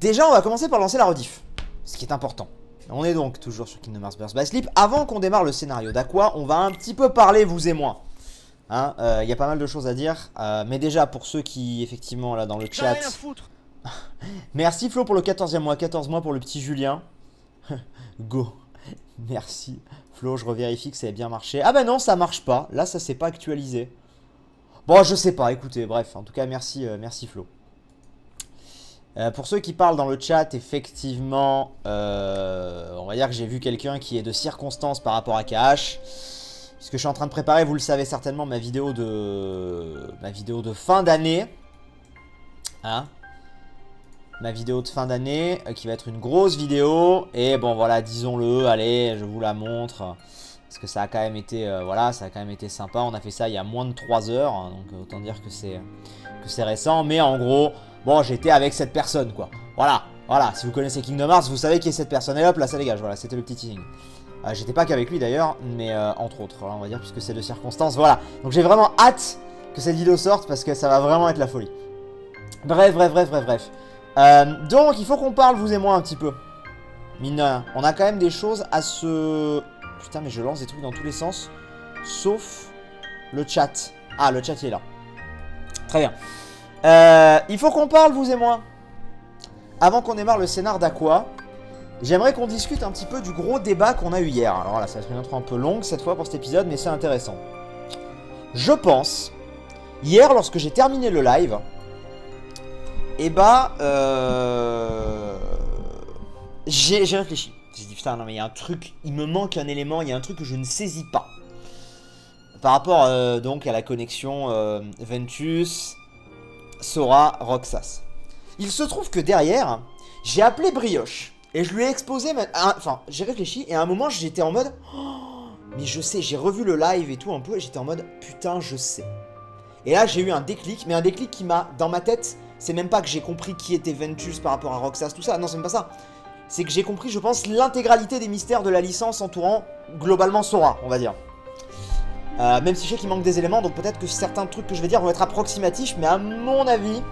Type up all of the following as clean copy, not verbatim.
déjà, on va commencer par lancer la rediff, ce qui est important. On est donc toujours sur Kingdom Hearts Birth by Sleep. Avant qu'on démarre le scénario d'Aqua, on va un petit peu parler, vous et moi. Hein, y a pas mal de choses à dire, mais déjà pour ceux qui, effectivement, là dans le chat... Merci Flo pour le 14e mois, 14 mois pour le petit Julien. Go. Merci Flo, je revérifie que ça a bien marché. Ah bah non, ça marche pas, là ça s'est pas actualisé. Bon, je sais pas, écoutez, bref, en tout cas merci, merci Flo. Pour ceux qui parlent dans le chat, effectivement, on va dire que j'ai vu quelqu'un qui est de circonstance par rapport à KH. Puisque je suis en train de préparer, vous le savez certainement, ma vidéo de fin d'année. Hein, ma vidéo de fin d'année, qui va être une grosse vidéo. Et bon, voilà, disons-le, allez, je vous la montre. Parce que ça a quand même été, voilà, ça a quand même été sympa. On a fait ça il y a moins de 3 heures. Hein, donc autant dire que c'est récent. Mais en gros, bon, j'étais avec cette personne, quoi. Voilà, voilà, si vous connaissez Kingdom Hearts, vous savez qui est cette personne. Et hop, là, ça dégage, voilà, c'était le petit teasing. J'étais pas qu'avec lui d'ailleurs, mais entre autres, on va dire, puisque c'est de circonstances, voilà. Donc j'ai vraiment hâte que cette vidéo sorte, parce que ça va vraiment être la folie. Bref. Donc il faut qu'on parle, vous et moi, un petit peu. Mine de rien, on a quand même des choses à se... Putain, mais je lance des trucs dans tous les sens, sauf le chat. Ah, le chat il est là. Très bien. Il faut qu'on parle, vous et moi. Avant qu'on démarre le scénar d'Aqua, j'aimerais qu'on discute un petit peu du gros débat qu'on a eu hier. Alors là, ça va être une intro un peu longue cette fois pour cet épisode, mais c'est intéressant. Je pense, hier lorsque j'ai terminé le live, et bah, j'ai réfléchi. J'ai dit putain, non mais il y a un truc, il me manque un élément, il y a un truc que je ne saisis pas. Par rapport donc à la connexion Ventus, Sora, Roxas. Il se trouve que derrière, j'ai appelé Brioche. Et je lui ai exposé, enfin, j'ai réfléchi, et à un moment, j'étais en mode, oh, mais je sais, j'ai revu le live et tout un peu, et j'étais en mode, putain, je sais. Et là, j'ai eu un déclic, mais un déclic qui m'a, dans ma tête, c'est même pas que j'ai compris qui était Ventus par rapport à Roxas, tout ça, non, c'est même pas ça. C'est que j'ai compris, je pense, l'intégralité des mystères de la licence entourant, globalement, Sora, on va dire. Même si je sais qu'il manque des éléments, donc peut-être que certains trucs que je vais dire vont être approximatifs, mais à mon avis,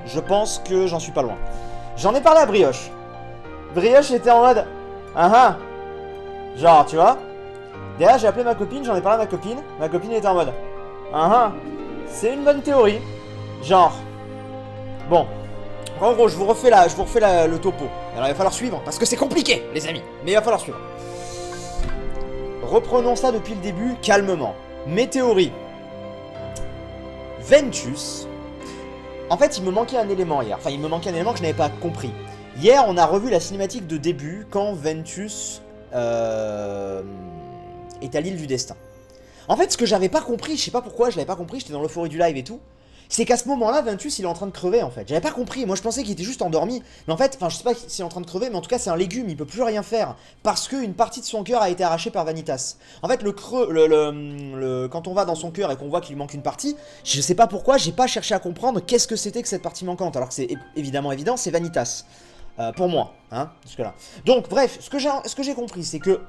je pense que j'en suis pas loin. J'en ai parlé à Brioche. Brioche était en mode genre, tu vois. Derrière, j'ai appelé ma copine, j'en ai parlé à ma copine. Ma copine était en mode c'est une bonne théorie. Genre, bon. En gros, je vous refais le topo. Alors, il va falloir suivre, parce que c'est compliqué, les amis. Mais il va falloir suivre. Reprenons ça depuis le début, calmement. Mes théories. Ventus. En fait, il me manquait un élément hier. Enfin, il me manquait un élément que je n'avais pas compris. Hier, on a revu la cinématique de début quand Ventus est à l'île du destin. En fait, ce que j'avais pas compris, je sais pas pourquoi je l'avais pas compris, j'étais dans l'euphorie du live et tout, c'est qu'à ce moment-là, Ventus, il est en train de crever, en fait. J'avais pas compris, moi je pensais qu'il était juste endormi. Mais en fait, enfin, je sais pas s'il est en train de crever, mais en tout cas, c'est un légume, il peut plus rien faire. Parce qu'une partie de son cœur a été arrachée par Vanitas. En fait, quand on va dans son cœur et qu'on voit qu'il lui manque une partie, je sais pas pourquoi, j'ai pas cherché à comprendre qu'est-ce que c'était que cette partie manquante. Alors que c'est évidemment évident, c'est Vanitas. Pour moi, hein, jusque-là. Donc, bref, ce que j'ai compris, c'est que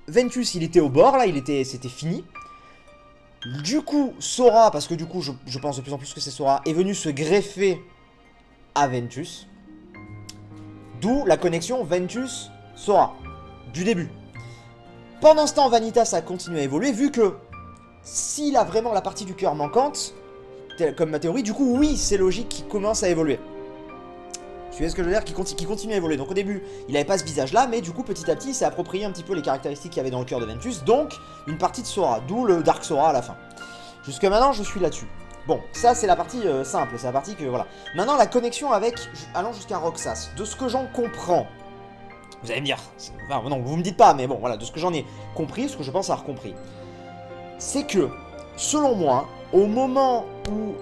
Ventus, il était au bord, là, c'était fini. Du coup, Sora, parce que du coup, je pense de plus en plus que c'est Sora, est venu se greffer à Ventus. D'où la connexion Ventus-Sora, du début. Pendant ce temps, Vanitas a continué à évoluer, vu que s'il a vraiment la partie du cœur manquante, comme ma théorie, du coup, oui, c'est logique qu'il commence à évoluer. Tu vois ce que je veux dire, qui continue à évoluer. Donc au début, il avait pas ce visage-là, mais du coup, petit à petit, il s'est approprié un petit peu les caractéristiques qu'il y avait dans le cœur de Ventus, donc une partie de Sora, d'où le Dark Sora à la fin. Jusque maintenant, je suis là-dessus. Bon, ça c'est la partie simple, c'est la partie que, voilà. Maintenant, la connexion avec, allons jusqu'à Roxas, de ce que j'en comprends. Vous allez me dire, enfin non, vous me dites pas, mais bon, voilà, de ce que j'en ai compris, ce que je pense avoir compris. C'est que, selon moi, au moment où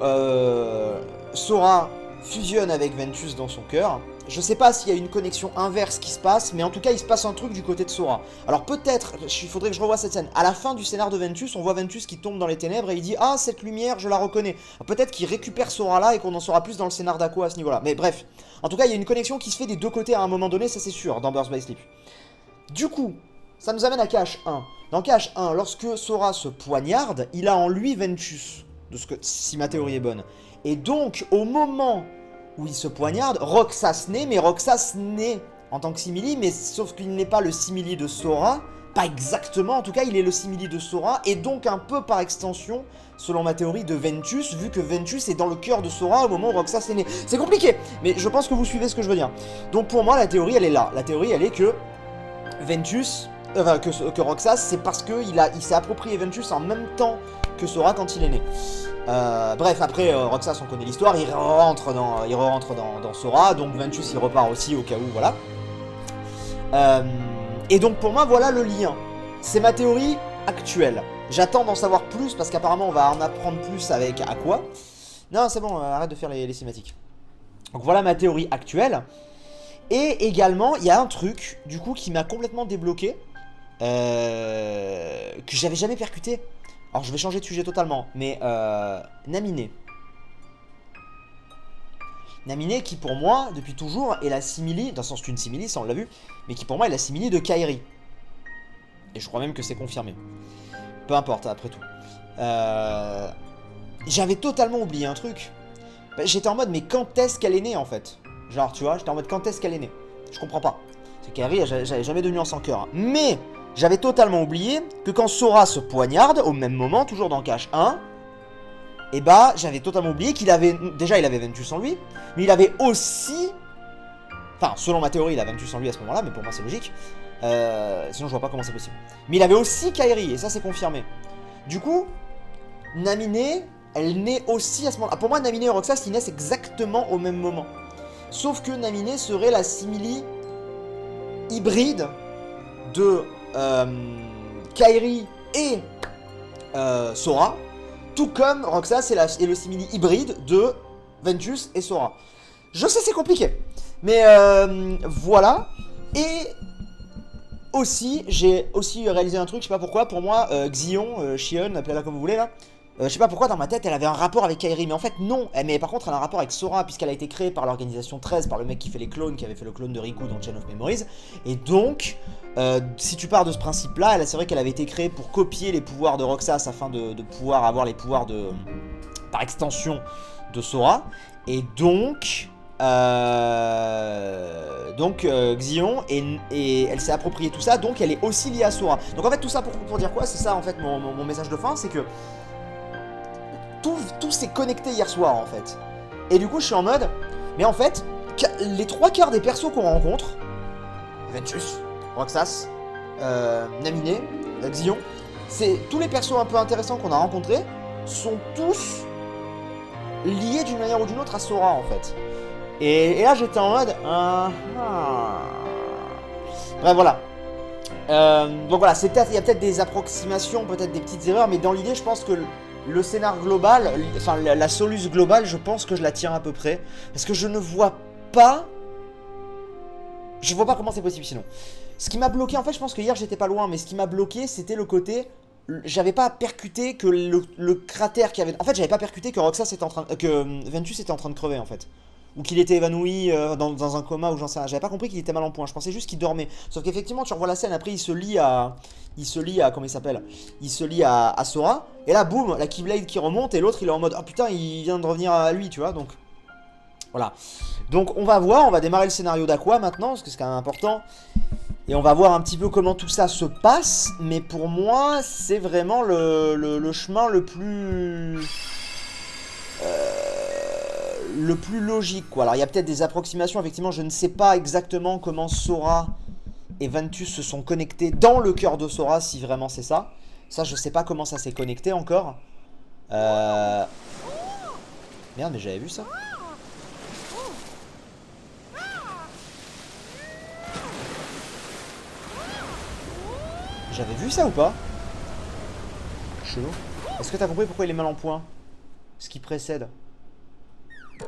Sora fusionne avec Ventus dans son cœur, je sais pas s'il y a une connexion inverse qui se passe, mais en tout cas il se passe un truc du côté de Sora. Alors peut-être, il faudrait que je revoie cette scène, à la fin du scénar de Ventus, on voit Ventus qui tombe dans les ténèbres et il dit « Ah, cette lumière, je la reconnais ». Peut-être qu'il récupère Sora là et qu'on en saura plus dans le scénar d'Aqua à ce niveau-là. Mais bref, en tout cas il y a une connexion qui se fait des deux côtés à un moment donné, ça c'est sûr, dans Birth by Sleep. Du coup, ça nous amène à KH1. Dans KH1, lorsque Sora se poignarde, il a en lui Ventus, si ma théorie est bonne. Et donc, au moment où il se poignarde, Roxas naît, mais Roxas naît en tant que simili, mais sauf qu'il n'est pas le simili de Sora, pas exactement, en tout cas il est le simili de Sora, et donc un peu par extension, selon ma théorie, de Ventus, vu que Ventus est dans le cœur de Sora au moment où Roxas est né. C'est compliqué, mais je pense que vous suivez ce que je veux dire. Donc pour moi, la théorie, elle est là. La théorie, elle est que Ventus, que Roxas, c'est parce qu'il s'est approprié Ventus en même temps que Sora quand il est né. Bref, après Roxas, on connaît l'histoire, il rentre dans Sora, donc Ventus il repart aussi au cas où, voilà. Et donc pour moi, voilà le lien. C'est ma théorie actuelle. J'attends d'en savoir plus parce qu'apparemment on va en apprendre plus avec Aqua. Non, c'est bon, arrête de faire les cinématiques. Donc voilà ma théorie actuelle. Et également, il y a un truc, du coup, qui m'a complètement débloqué, que j'avais jamais percuté. Alors je vais changer de sujet totalement, mais Naminé. Naminé qui pour moi, depuis toujours, est la simili, dans le sens qu'une simili, ça on l'a vu, mais qui pour moi est la simili de Kairi. Et je crois même que c'est confirmé. Peu importe, après tout. J'avais totalement oublié un truc. J'étais en mode, mais quand est-ce qu'elle est née en fait? Genre, tu vois, j'étais en mode, quand est-ce qu'elle est née? Je comprends pas. C'est Kairi, j'avais jamais de nuance en cœur. Mais j'avais totalement oublié que quand Sora se poignarde, au même moment, toujours dans Cache 1, et bah, j'avais totalement oublié qu'il avait... Déjà, il avait Ventus en lui, mais il avait aussi... Enfin, selon ma théorie, il a Ventus en lui à ce moment-là, mais pour moi, c'est logique. Sinon, je vois pas comment c'est possible. Mais il avait aussi Kairi, et ça, c'est confirmé. Du coup, Naminé, elle naît aussi à ce moment-là. Pour moi, Naminé et Roxas, ils naissent exactement au même moment. Sauf que Naminé serait la simili hybride de Kairi et Sora, tout comme Roxas est le simili hybride de Ventus et Sora. Je sais, c'est compliqué, mais voilà. Et aussi, j'ai aussi réalisé un truc, je sais pas pourquoi, pour moi, Xion, Xion, appelez-la comme vous voulez là, je sais pas pourquoi dans ma tête elle avait un rapport avec Kairi, mais en fait non, mais par contre elle a un rapport avec Sora puisqu'elle a été créée par l'organisation 13, par le mec qui fait les clones, qui avait fait le clone de Riku dans Chain of Memories, et donc si tu pars de ce principe là, c'est vrai qu'elle avait été créée pour copier les pouvoirs de Roxas afin de pouvoir avoir les pouvoirs de, par extension de Sora, et donc Xion, et elle s'est approprié tout ça, donc elle est aussi liée à Sora. Donc en fait tout ça pour dire quoi, c'est ça en fait mon message de fin, c'est que tout s'est connecté hier soir en fait. Et du coup je suis en mode, mais en fait, les trois quarts des persos qu'on rencontre, Ventus, Roxas, Naminé, Xion, c'est tous les persos un peu intéressants qu'on a rencontrés, sont tous liés d'une manière ou d'une autre à Sora en fait. Et là j'étais en mode, bref voilà. Donc voilà, il y a peut-être des approximations, peut-être des petites erreurs, mais dans l'idée je pense que le scénar global, enfin la soluce globale, je pense que je la tiens à peu près. Parce que je ne vois pas... Je vois pas comment c'est possible sinon. Ce qui m'a bloqué, en fait je pense que hier j'étais pas loin, mais ce qui m'a bloqué c'était le côté... J'avais pas percuté que le cratère qui avait... En fait j'avais pas percuté que Roxas était en train... que Ventus était en train de crever en fait. Ou qu'il était évanoui dans un coma ou j'en sais rien. J'avais pas compris qu'il était mal en point, je pensais juste qu'il dormait. Sauf qu'effectivement tu revois la scène, après il se lie à... comment il s'appelle? Il se lie à Sora. Et là boum, la Keyblade qui remonte et l'autre il est en mode oh putain il vient de revenir à lui, tu vois. Donc voilà. Donc on va voir, on va démarrer le scénario d'Aqua maintenant, parce que c'est quand même important. Et on va voir un petit peu comment tout ça se passe. Mais pour moi c'est vraiment le chemin le plus logique quoi. Alors il y a peut-être des approximations, effectivement je ne sais pas exactement comment Sora et Ventus se sont connectés dans le cœur de Sora, si vraiment c'est ça. Ça je sais pas comment ça s'est connecté encore. Merde, mais j'avais vu ça. J'avais vu ça ou pas? Chelou. Est-ce que t'as compris pourquoi il est mal en point? Ce qui précède.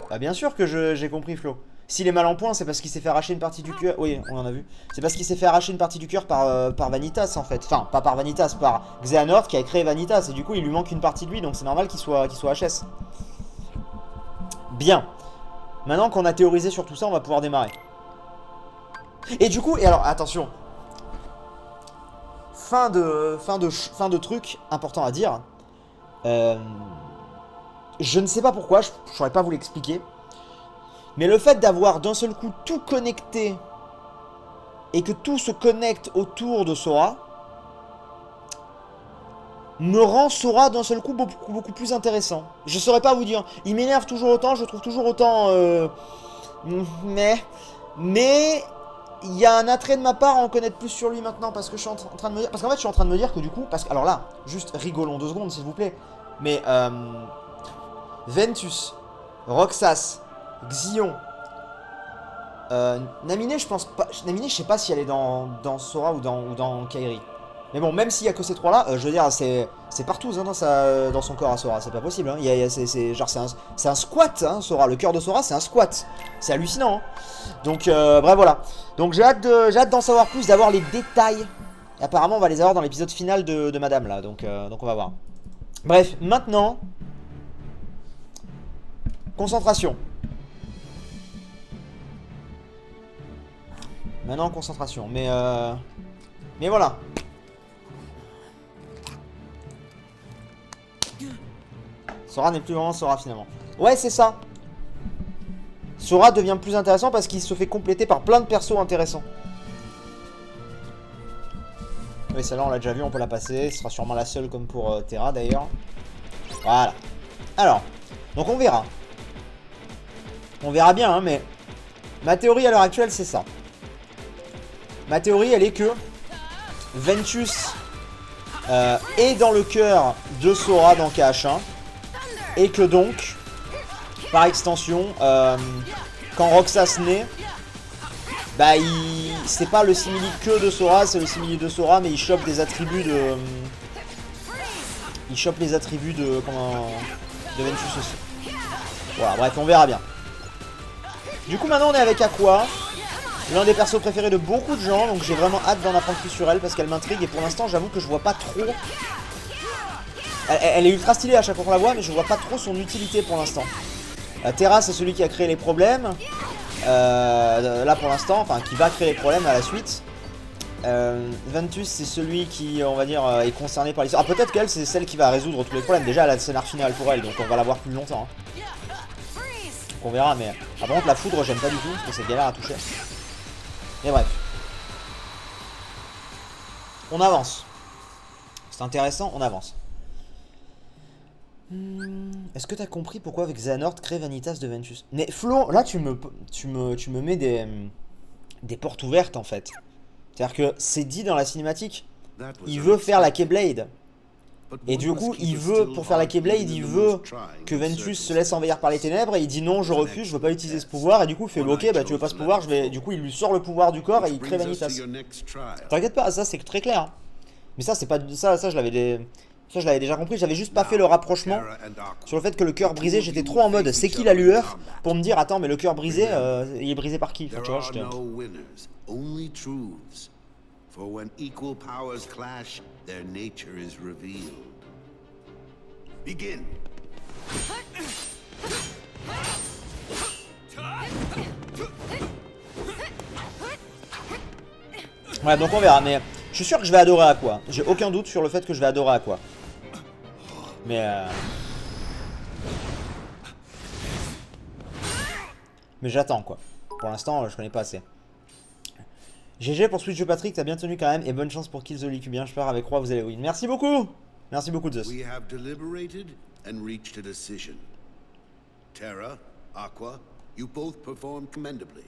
Bah bien sûr que j'ai compris Flo. S'il est mal en point, c'est parce qu'il s'est fait arracher une partie du cœur. Oui, on en a vu. C'est parce qu'il s'est fait arracher une partie du cœur par Vanitas en fait. Enfin, pas par Vanitas, par Xehanort qui a créé Vanitas. Et du coup, il lui manque une partie de lui, donc c'est normal qu'il soit HS. Bien. Maintenant qu'on a théorisé sur tout ça, on va pouvoir démarrer. Et du coup, et alors, attention. Fin de truc important à dire. Je ne sais pas pourquoi, je ne saurais pas vous l'expliquer. Mais le fait d'avoir d'un seul coup tout connecté et que tout se connecte autour de Sora me rend Sora d'un seul coup beaucoup plus intéressant. Je saurais pas vous dire. Il m'énerve toujours autant, je le trouve toujours autant... Mais il y a un attrait de ma part à en connaître plus sur lui maintenant parce que je suis en train de me dire... Parce qu'en fait je suis en train de me dire que du coup... Alors là, juste rigolons 2 secondes s'il vous plaît. Mais Ventus, Roxas, Xion... Naminé, je pense pas. Naminé, je sais pas si elle est dans Sora ou dans Kairi. Mais bon, même s'il y a que ces 3 là, je veux dire, c'est partout hein, dans son corps à Sora. C'est pas possible. Hein. C'est un squat, hein, Sora. Le cœur de Sora, c'est un squat. C'est hallucinant. Hein. Donc, bref, voilà. Donc, j'ai hâte d'en savoir plus, d'avoir les détails. Et apparemment, on va les avoir dans l'épisode final de Madame là. Donc, on va voir. Bref, maintenant, concentration. Maintenant, concentration. Mais voilà. Sora n'est plus vraiment Sora, finalement. Ouais, c'est ça. Sora devient plus intéressant parce qu'il se fait compléter par plein de persos intéressants. Oui, celle-là, on l'a déjà vu, on peut la passer. Ce sera sûrement la seule, comme pour Terra, d'ailleurs. Voilà. Alors, donc on verra. On verra bien, hein, mais... Ma théorie, à l'heure actuelle, c'est ça. Ma théorie, elle est que Ventus est dans le cœur de Sora dans KH1 et que donc, par extension, quand Roxas naît, bah c'est pas le simili que de Sora, c'est le simili de Sora, mais il chope des attributs de... Il chope les attributs de Ventus aussi. Voilà, bref, on verra bien. Du coup, maintenant, on est avec Aqua. L'un des persos préférés de beaucoup de gens, donc j'ai vraiment hâte d'en apprendre plus sur elle parce qu'elle m'intrigue et pour l'instant j'avoue que je vois pas trop... Elle est ultra stylée à chaque fois qu'on la voit mais je vois pas trop son utilité pour l'instant. Terra c'est celui qui a créé les problèmes, là pour l'instant, enfin qui va créer les problèmes à la suite. Ventus c'est celui qui on va dire est concerné par l'histoire. Ah peut-être qu'elle c'est celle qui va résoudre tous les problèmes, déjà elle a le scénar final pour elle donc on va la voir plus longtemps. Hein. Donc on verra mais... Ah, par contre la foudre j'aime pas du tout parce que c'est galère à toucher. Mais bref. On avance. C'est intéressant, on avance. Est-ce que t'as compris pourquoi avec Xehanort crée Vanitas de Ventus? Mais Flo, là tu me mets des portes ouvertes en fait. C'est-à-dire que c'est dit dans la cinématique. Il veut faire la Keyblade. Et du coup, il veut, pour faire la Keyblade, il veut que Ventus se laisse envahir par les ténèbres et il dit non, je refuse, je veux pas utiliser ce pouvoir. Et du coup, il fait ok, bah tu veux pas ce pouvoir, je vais. Du coup, il lui sort le pouvoir du corps et il crée Vanitas. T'inquiète pas, ça c'est très clair. Hein. Mais ça, c'est pas. Ça, je l'avais déjà compris, j'avais juste pas fait le rapprochement sur le fait que le cœur brisé, j'étais trop en mode c'est qui la lueur pour me dire attends, mais le cœur brisé, il est brisé par qui? Enfin, tu vois, j'étais. For when equal powers clash, their nature is revealed. Begin. Ouais, donc on verra, mais je suis sûr que je vais adorer Aqua. J'ai aucun doute sur le fait que je vais adorer Aqua. Mais j'attends quoi. Pour l'instant, je connais pas assez. GG pour Switch de Patrick, t'as bien tenu quand même et bonne chance pour Kill the League. Bien, je pars avec Roi, vous allez win. Merci beaucoup. Merci beaucoup Zeus. We have deliberated and reached a decision. Terra, Aqua, you both performed commendably.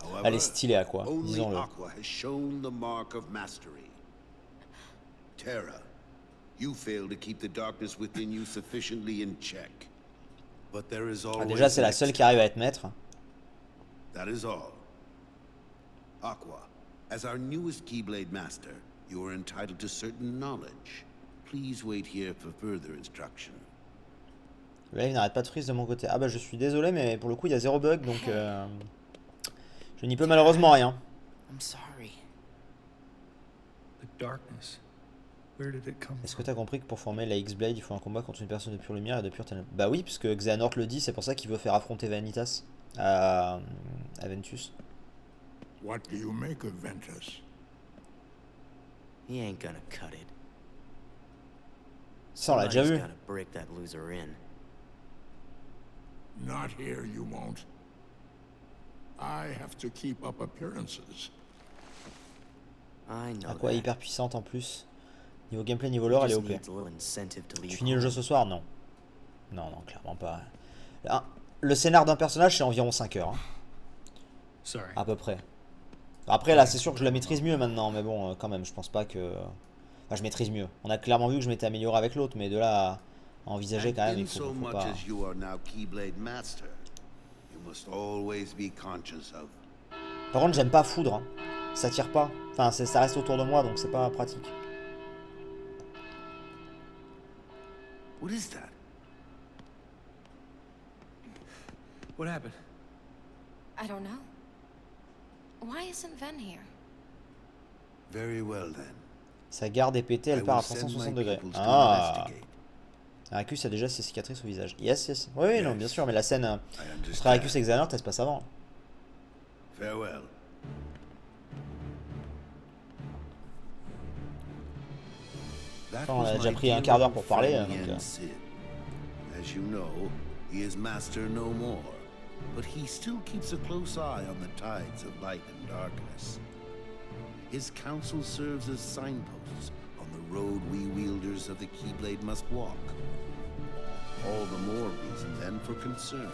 However, elle est stylée Aqua, disons-le. Aqua has shown the mark of mastery. Terra, you failed to keep the darkness within you sufficiently in check. But there is always déjà c'est la seule qui arrive à être maître. That is all. Aqua, as our newest Keyblade master, you are entitled to certain knowledge. Please wait here for further instruction. Le live n'arrête pas de freeze de mon côté. Ah bah je suis désolé mais pour le coup il y a 0 bug donc je n'y peux malheureusement rien. Est-ce que t'as compris que pour former la X-Blade il faut un combat contre une personne de pure lumière et de pure ténèbres? Bah oui puisque Xehanort le dit, c'est pour ça qu'il veut faire affronter Vanitas à Ventus. What do you make of Ventus? He ain't gonna cut it. Ça on l'a déjà vu. Not here, you won't. I have to keep up appearances. À quoi hyper puissante en plus. Niveau gameplay, niveau lore, elle est OP. Tu finis le jeu ce soir? Non. Non, non, clairement pas. Là, le scénar d'un personnage, c'est environ 5 heures. Hein. À peu près. Après, là, c'est sûr que je la maîtrise mieux maintenant, mais bon, quand même, je pense pas que... Enfin, je maîtrise mieux. On a clairement vu que je m'étais amélioré avec l'autre, mais de là à envisager quand même, il faut pas... Par contre, j'aime pas foudre. Hein. Ça tire pas. Enfin, ça reste autour de moi, donc c'est pas pratique. What is that? What happened? I don't know. Why isn't Ven here? Very well then. Sa garde est pétée, elle part à 360 degrés. Ah. Aricus a déjà ses cicatrices au visage. Yes, yes. Oui, oui, non, bien sûr, mais la scène entre Aricus et Xehanort, elle se passe avant. Farewell. Enfin, on a déjà pris un quart d'heure pour parler. Donc, As you know, he is master no more, but he still keeps a close eye on the tides of light and darkness. His counsel serves as signposts on the road we wielders of the Keyblade must walk. All the more reason then for concern.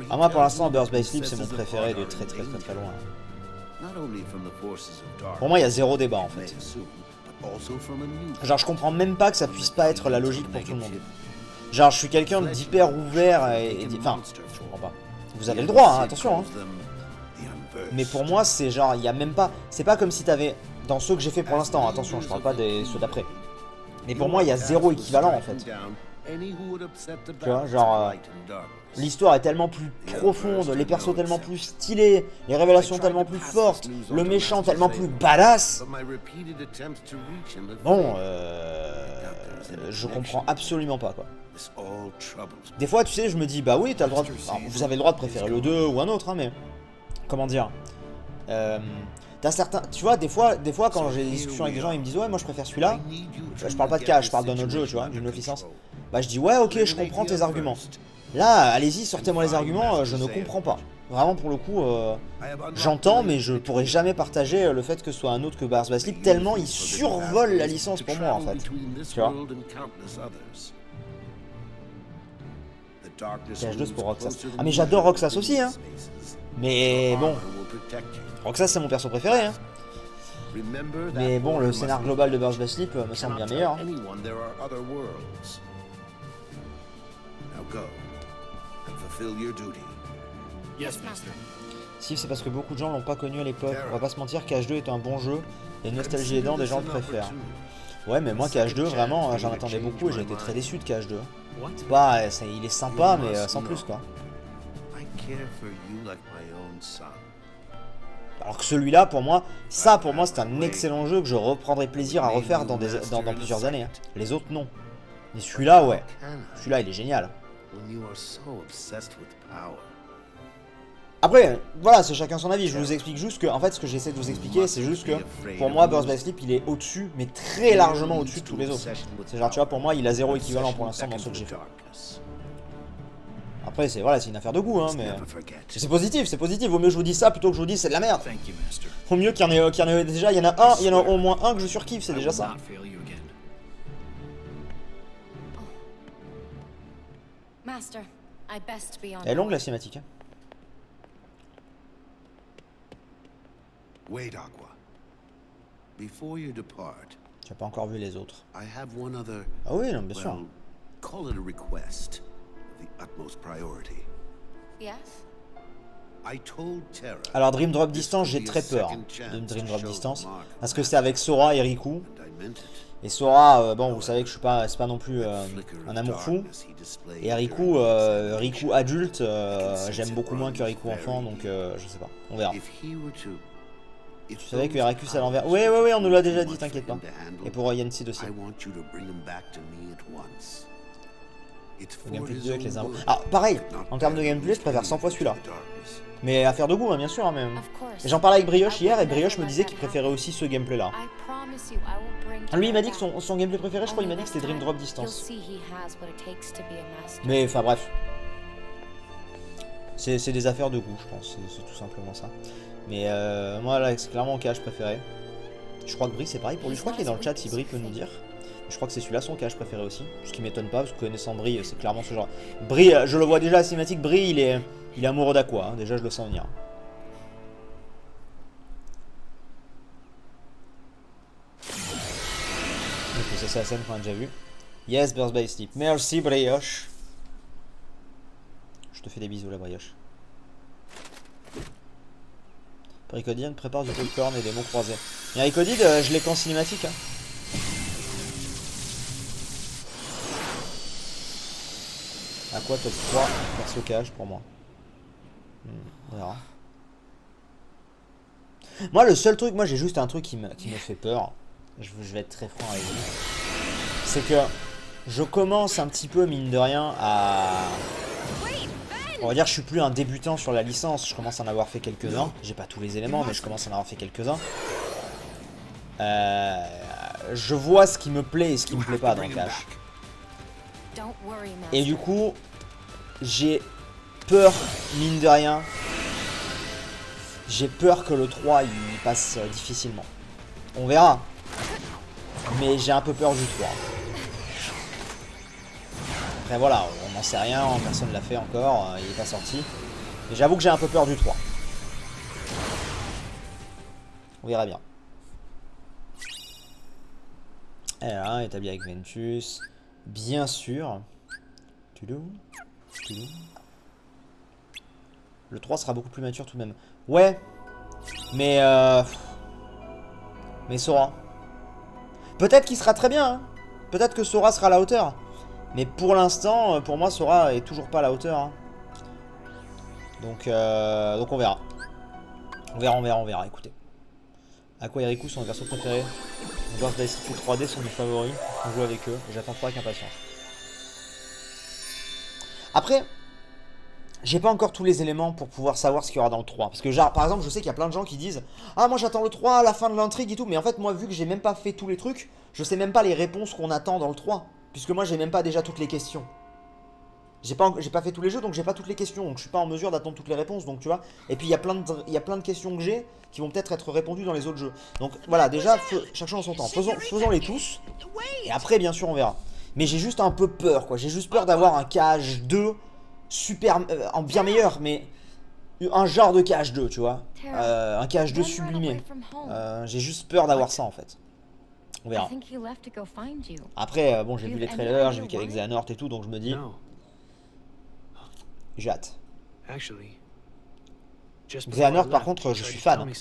Ah, moi pour l'instant, Birth by Sleep c'est mon préféré de très loin. Pour moi, il y a zéro débat en fait. Genre, je comprends même pas que ça puisse pas être la logique pour tout le monde. Genre, je suis quelqu'un d'hyper ouvert et enfin, je comprends pas. Vous avez le droit, hein, attention. Hein. Mais pour moi, c'est genre, il y a même pas. C'est pas comme si t'avais. Dans ceux que j'ai fait pour l'instant, attention, je parle pas des ceux d'après. Mais pour moi, il y a zéro équivalent en fait. Tu vois, genre. L'histoire est tellement plus profonde, les persos tellement plus stylés, les révélations tellement plus fortes, le méchant tellement plus badass. Bon, je comprends absolument pas quoi. Des fois, tu sais, je me dis, bah oui, t'as le droit de... Alors, vous avez le droit de préférer le 2 ou un autre, hein, mais... Comment dire t'as certains... Tu vois, des fois quand j'ai des discussions avec des gens, ils me disent, ouais, moi je préfère celui-là. Je parle pas de cas, je parle d'un autre jeu, tu vois, d'une autre licence. Bah je dis, ouais, ok, je comprends tes arguments. Là, allez-y, sortez-moi les arguments, je ne comprends pas. Vraiment, pour le coup, j'entends, mais je pourrais jamais partager le fait que ce soit un autre que Birth by Sleep, tellement il survole la licence pour moi, en fait. Tu vois. TH2 c'est pour Roxas. Ah, mais j'adore Roxas aussi, hein. Mais bon, Roxas c'est mon perso préféré, hein. Mais bon, le scénar global de Birth by Sleep me semble bien meilleur. Hein. Si c'est parce que beaucoup de gens l'ont pas connu à l'époque. On va pas se mentir, KH2 est un bon jeu. Et nostalgie aidant, des gens le préfèrent. Ouais, mais moi KH2 vraiment, j'en attendais beaucoup et j'ai été très déçu de KH2. C'est pas, il est sympa, mais sans plus quoi. Alors que celui-là, pour moi, c'est un excellent jeu que je reprendrai plaisir à refaire dans plusieurs années. Hein. Les autres, non. Mais celui-là, ouais. Celui-là, il est génial. Après, voilà, c'est chacun son avis. Je vous explique juste que, en fait, ce que j'essaie de vous expliquer, c'est juste que, pour moi, Birth by Sleep, il est au-dessus, mais très largement au-dessus de tous les autres. C'est genre, tu vois, pour moi, il a zéro équivalent pour l'instant dans ceux que j'ai fait. Après, c'est voilà, c'est une affaire de goût, hein, mais c'est positif, c'est positif. Vaut mieux que je vous dise ça plutôt que je vous dise c'est de la merde. Vaut mieux qu'il y en ait déjà, il y en a au moins un que je surkiffe, c'est déjà ça. Elle est longue la cinématique. Hein. Wait, Aqua. Before you depart, tu n'as pas encore vu les autres. I have one other, ah oui, non, bien sûr. Call it a request of the utmost priority. Yes. I told Terra. Alors Dream Drop Distance, j'ai très peur de Dream Drop Distance parce que c'est avec Sora et Riku. Et Sora, bon, vous savez que je suis pas, c'est pas non plus un amour fou. Et Riku, Riku adulte, j'aime beaucoup moins que Riku enfant, donc je sais pas, on verra. Tu savais que Aricus à l'envers. Oui, on nous l'a déjà dit, t'inquiète pas. Et pour Yensid aussi. Le gameplay de 2 avec les arbres. Alors, pareil, en termes de gameplay, je préfère 100 fois celui-là. Mais affaire de goût, hein, bien sûr. Hein, même. Et j'en parlais avec Brioche hier, et Brioche me disait qu'il préférait aussi ce gameplay-là. Lui, il m'a dit que son gameplay préféré, je crois, il m'a dit que c'était Dream Drop Distance. Mais, enfin, bref. C'est des affaires de goût, je pense, c'est tout simplement ça. Mais moi là, c'est clairement mon cache préféré. Je crois que Brie c'est pareil pour lui, je crois qu'il est dans le chat si Brie peut nous dire. Je crois que c'est celui-là son cache préféré aussi, ce qui m'étonne pas, parce que connaissant Brie, c'est clairement ce genre. Brie, je le vois déjà à la cinématique, Brie il est amoureux d'Aqua, hein. Déjà je le sens venir. Donc c'est ça la scène qu'on a déjà vue. Yes, Birthday Sleep. Merci Brioche. Je te fais des bisous la Brioche. Ricodine prépare du popcorn et des mots croisés. Et Ricodine, je l'ai qu'en cinématique. Hein. À quoi top 3 perso cage pour moi. On verra. Moi le seul truc, moi j'ai juste un truc qui me fait peur. Je vais être très franc avec vous. C'est que je commence un petit peu mine de rien à... On va dire que je suis plus un débutant sur la licence, je commence à en avoir fait quelques-uns. J'ai pas tous les éléments mais je commence à en avoir fait quelques-uns. Je vois ce qui me plaît et ce qui me plaît pas dans Cash. Et du coup, j'ai peur, mine de rien. J'ai peur que le 3 il passe difficilement. On verra. Mais j'ai un peu peur du 3. Après voilà, on n'en sait rien, personne ne l'a fait encore, il n'est pas sorti. Mais j'avoue que j'ai un peu peur du 3. On verra bien. Et là, établi avec Ventus. Bien sûr. Le 3 sera beaucoup plus mature tout de même. Ouais. Mais Sora. Peut-être qu'il sera très bien. Hein. Peut-être que Sora sera à la hauteur. Mais pour l'instant, pour moi, Sora est toujours pas à la hauteur. Hein. Donc on verra. On verra. Écoutez. Aqua et Riku sont mes persos préférés. Birthday Sleep 3D sont mes favoris. On joue avec eux. J'attends pas avec impatience. Après, j'ai pas encore tous les éléments pour pouvoir savoir ce qu'il y aura dans le 3. Parce que genre, par exemple, je sais qu'il y a plein de gens qui disent « Ah, moi j'attends le 3, la fin de l'intrigue et tout. » Mais en fait, moi, vu que j'ai même pas fait tous les trucs, je sais même pas les réponses qu'on attend dans le 3. Puisque moi, j'ai même pas déjà toutes les questions. J'ai pas fait tous les jeux, donc j'ai pas toutes les questions. Donc je suis pas en mesure d'attendre toutes les réponses, donc tu vois. Et puis il y a plein de questions que j'ai qui vont peut-être être répondues dans les autres jeux. Donc voilà, déjà, chaque chose en son temps. Faisons-les tous. Et après, bien sûr, on verra. Mais j'ai juste un peu peur, quoi. J'ai juste peur d'avoir un KH2 super... en bien meilleur, mais... Un genre de KH2, tu vois. Un KH2 sublimé. J'ai juste peur d'avoir ça, en fait. On verra. Après, bon, j'ai vu les trailers, j'ai vu qu'avec Xehanort et tout, donc je me dis... J'ai hâte. Xehanort, par contre, je suis fan.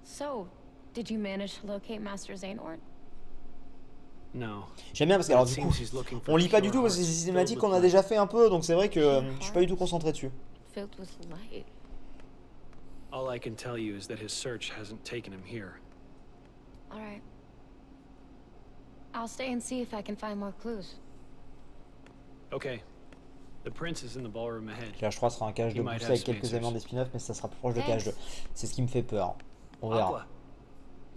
So, did you manage to locate Master Xehanort? J'aime bien parce que, alors du coup, on lit pas du tout parce que c'est des cinématiques qu'on a déjà fait un peu, donc c'est vrai que je suis pas du tout concentré dessus. Filled with light. All I can tell you is that his search hasn't taken him here. All right. I'll stay and see if I can find more clues. Okay. The prince is in the ballroom ahead. KH3 sera un KH2 poussé avec quelques éléments des spin-offs, mais ça sera plus proche de KH2. C'est ce qui me fait peur. On verra.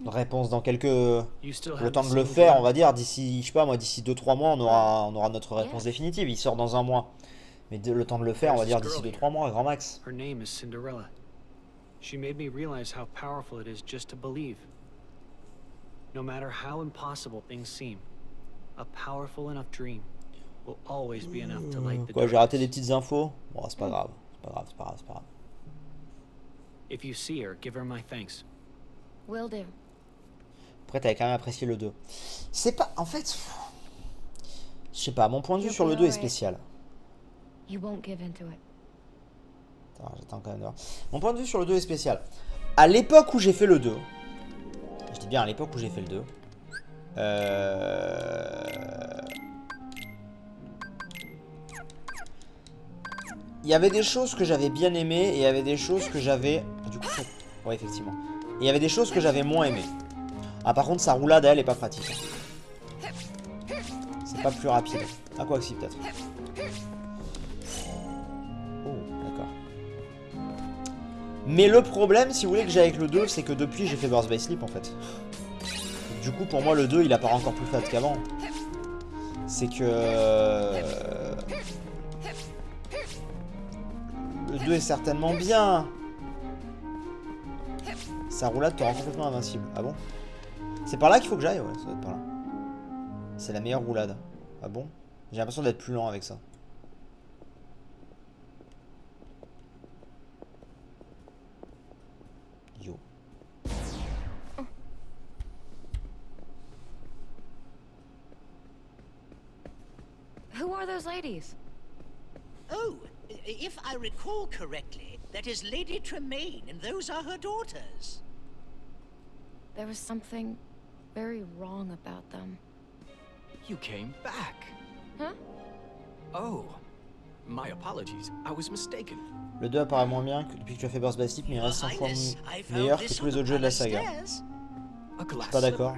Réponse dans quelques... Le temps de le faire, on va dire, d'ici, je sais pas moi, d'ici 2-3 mois, on aura notre réponse définitive. Il sort dans un mois. Mais le temps de le faire, on va dire d'ici 2-3 mois, grand max. Her name is Cinderella. She made me realize how powerful it is just to believe. No matter how impossible things seem, a powerful enough dream will always be enough to light the Quoi, j'ai raté des darkness. petites infos? Bon, c'est pas grave. C'est pas grave. If you see her, give her my thanks. Will do. Après, t'avais quand même apprécié le 2. C'est pas... En fait... Je sais pas, mon point de vue sur le 2 est spécial. You won't give into it. Attends, j'attends quand même de voir. Mon point de vue sur le 2 est spécial. À l'époque où j'ai fait le 2... Je dis bien à l'époque où j'ai fait le 2... Il y avait des choses que j'avais bien aimées et il y avait des choses que j'avais... Du coup, ouais, effectivement. Et il y avait des choses que j'avais moins aimées. Ah, par contre, sa roulade, elle, est pas pratique. C'est pas plus rapide. Ah, quoi que si, peut-être. Oh, d'accord. Mais le problème, si vous voulez, que j'ai avec le 2, c'est que depuis, j'ai fait Birth by Sleep, en fait. du coup, pour moi, le 2, il apparaît encore plus fat qu'avant. C'est que... le 2 est certainement bien. Sa roulade te rend complètement invincible. Ah bon? C'est par là qu'il faut que j'aille? Ouais, ça doit être par là. C'est la meilleure roulade. Ah bon? J'ai l'impression d'être plus lent avec ça. Yo. Who are those ladies? Oh, if I recall correctly, that is Lady Tremaine, and those are her daughters. There was something very wrong about them. You came back. Huh? Oh, my apologies. I was mistaken. Le 2 apparaît moins bien que depuis que tu as fait Burst by Sleep, mais il reste 100 fois meilleur que tous les autres jeux de la saga. A glass Pas d'accord.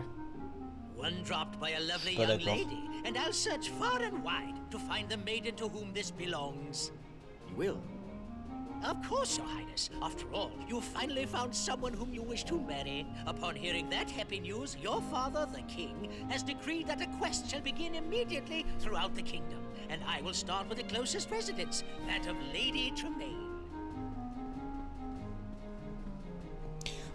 One dropped by a lovely Pas young d'accord. lady, and I'll search far and wide to find the maiden to whom this belongs. You will. Of course, Your Highness. After all, you finally found someone whom you wish to marry. Upon hearing that happy news, your father, the king, has decreed that a quest shall begin immediately throughout the kingdom. And I will start with the closest residence, that of Lady Tremaine.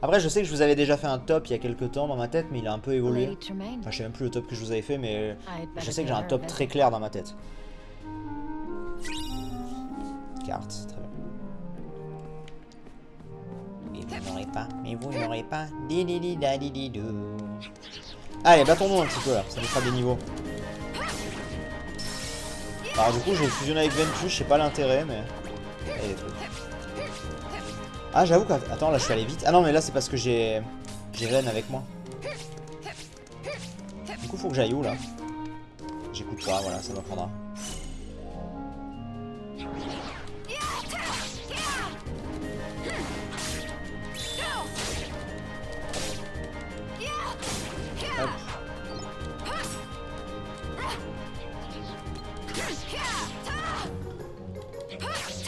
Après, je sais que je vous avais déjà fait un top il y a quelques temps dans ma tête, mais il a un peu évolué. Lady Tremaine. Enfin, je sais même plus le top que je vous avais fait, mais I'd je better sais que j'ai pay un her top a très visit. clair dans ma tête. Carte, très bien. Et vous n'aurez pas, mais vous n'aurez pas. Di-di-di-da-di-di-dou. Allez, battons-nous un petit peu là, ça nous fera des niveaux. Alors du coup, je vais fusionner avec Ventus, je sais pas l'intérêt, mais... Il y a des trucs. Ah, j'avoue que... Attends, là, je suis allé vite. Ah non, mais là, c'est parce que j'ai Ven avec moi. Du coup, faut que j'aille où, là? J'écoute pas, voilà, ça m'apprendra. Hop.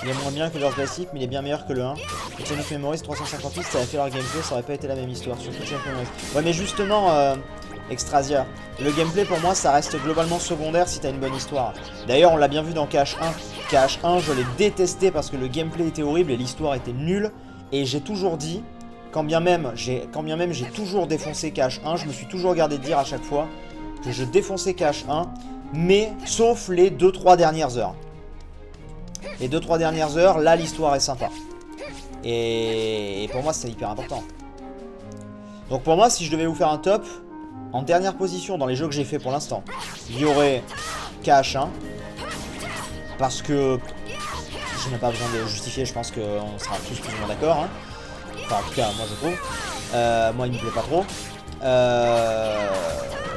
Il est moins bien que leur classique, mais il est bien meilleur que le 1. Et Chain of Memories 358, ça a fait leur gameplay, ça aurait pas été la même histoire, surtout Chain of Memories. Ouais, mais justement, Extrasia, le gameplay pour moi, ça reste globalement secondaire si t'as une bonne histoire. D'ailleurs, on l'a bien vu dans KH1. KH1, je l'ai détesté parce que le gameplay était horrible et l'histoire était nulle. Et j'ai toujours dit, quand bien même j'ai toujours défoncé KH1, je me suis toujours gardé de dire à chaque fois que je défonçais KH1, mais sauf les 2-3 dernières heures. Les 2-3 dernières heures, là l'histoire est sympa. Et pour moi c'est hyper important. Donc pour moi, si je devais vous faire un top, en dernière position dans les jeux que j'ai fait pour l'instant, il y aurait KH1. Parce que je n'ai pas besoin de le justifier, je pense qu'on sera tous plus ou moins d'accord. Hein. Enfin en tout cas moi je trouve. Moi il me plaît pas trop.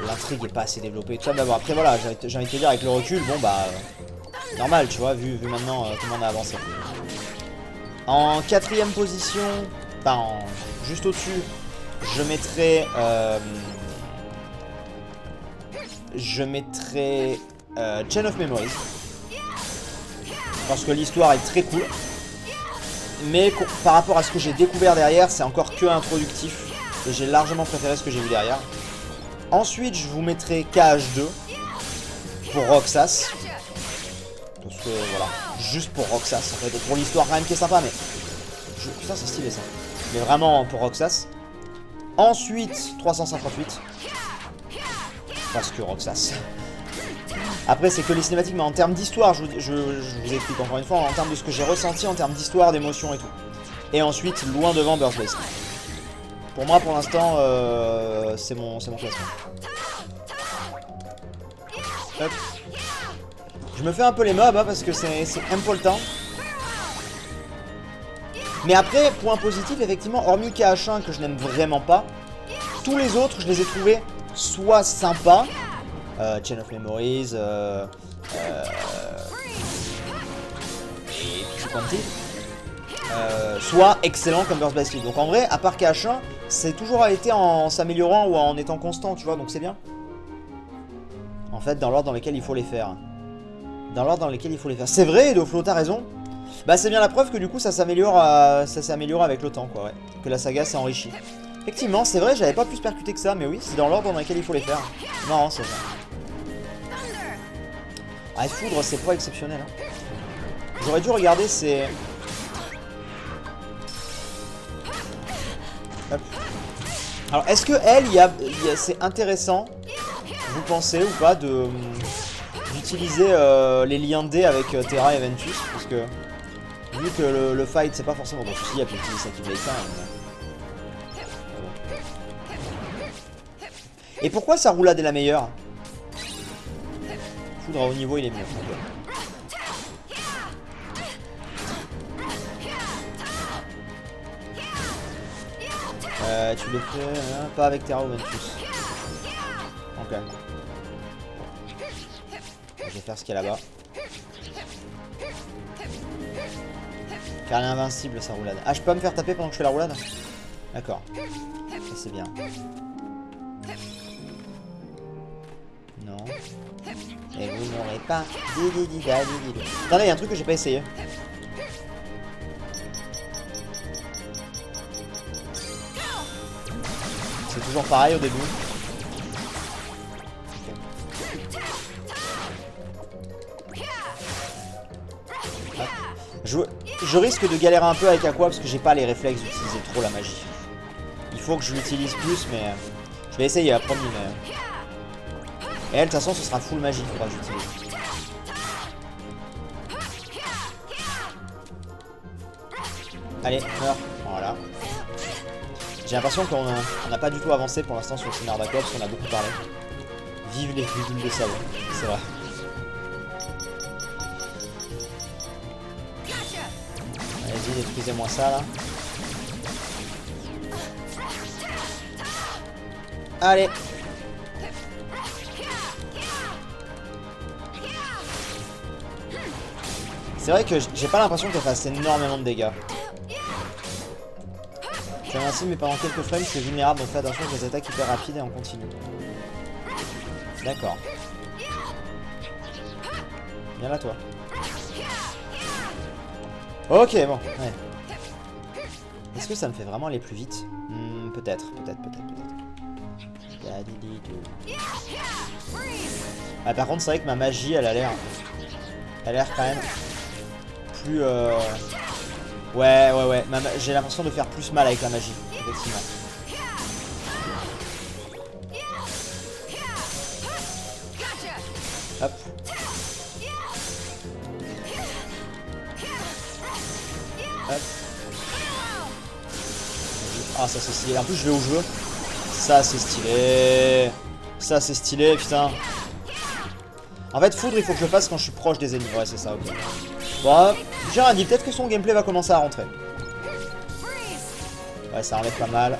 L'intrigue est pas assez développée. Tout ça d'abord. Après voilà, j'ai envie de te dire avec le recul, bon bah... normal, tu vois, vu maintenant comment on a avancé. En quatrième position, enfin juste au-dessus, je mettrai Chain of Memories. Parce que l'histoire est très cool. Mais par rapport à ce que j'ai découvert derrière, c'est encore que introductif. Et j'ai largement préféré ce que j'ai vu derrière. Ensuite, je vous mettrai KH2 pour Roxas. Parce que voilà, juste pour Roxas en fait, et pour l'histoire quand même qui est sympa, mais... Putain c'est stylé ça. Mais vraiment pour Roxas. Ensuite, 358. Parce que Roxas. Après c'est que les cinématiques, mais en termes d'histoire, je vous explique encore une fois, en termes de ce que j'ai ressenti, en termes d'histoire, d'émotion et tout. Et ensuite, loin devant Burst by Sleep. Pour moi, pour l'instant, c'est mon classement. Hop. Je me fais un peu les mobs hein, parce que c'est important. Mais après, point positif, effectivement, hormis KH1 que je n'aime vraiment pas, tous les autres, je les ai trouvés soit sympas, Chain of Memories, et Quanti, soit excellents comme Burst by Sleep. Donc en vrai, à part KH1, c'est toujours été en s'améliorant ou en étant constant, tu vois, donc c'est bien. En fait, dans l'ordre dans lequel il faut les faire. C'est vrai, Doflo, t'as raison. Bah c'est bien la preuve que du coup ça s'améliore avec le temps quoi, ouais. Que la saga s'est enrichie. Effectivement, c'est vrai, j'avais pas plus percuté que ça, mais oui, c'est dans l'ordre dans lequel il faut les faire. C'est marrant, c'est ça. Ah, foudre, c'est pas exceptionnel. Hein. J'aurais dû regarder ces... Hop. Alors, est-ce que elle, c'est intéressant, vous pensez ou pas, d'utiliser les liens de dés avec Terra et Ventus, parce que vu que le fight, c'est pas forcément bon souci, il y a plus de ça qui plaît ça. Et pourquoi sa roulade est la meilleure? Foudre à haut niveau, il est mieux. Tu le fais pas avec Terra ou Ventus. Ok. Je vais faire ce qu'il y a là-bas. Car elle est invincible sa roulade. Ah, je peux pas me faire taper pendant que je fais la roulade? D'accord. Ça c'est bien. Non. Et vous n'aurez pas. Attendez, il y a un truc que j'ai pas essayé. C'est toujours pareil au début. Okay. Je risque de galérer un peu avec Aqua parce que j'ai pas les réflexes d'utiliser trop la magie. Il faut que je l'utilise plus, mais je vais essayer, promis. Mais... Et elle, de toute façon, ce sera full magie, il faudra que j'utilise. Allez, meurs. Voilà. J'ai l'impression qu'on n'a pas du tout avancé pour l'instant sur le scénario d'Aqua parce qu'on a beaucoup parlé. Vive les bulles de savon, c'est vrai. Allez-y, détruisez-moi ça là. Allez. C'est vrai que j'ai pas l'impression qu'elle fasse énormément de dégâts. Je suis invincible mais pendant quelques frames je suis vulnérable, donc fais attention aux attaques hyper rapides et en continu. D'accord. Viens là toi. Ok bon, ouais. Est-ce que ça me fait vraiment aller plus vite? Peut-être. Ah, par contre c'est vrai que ma magie elle a l'air quand même plus ouais. J'ai l'impression de faire plus mal avec la magie, effectivement. Hop. Hop. Ah ça c'est stylé. En plus je vais où je veux. Ça c'est stylé. Ça c'est stylé, putain. En fait foudre il faut que je le fasse quand je suis proche des ennemis. Ouais c'est ça, ok. Bon, j'ai rien dit, peut-être que son gameplay va commencer à rentrer. Ouais, ça enlève pas mal.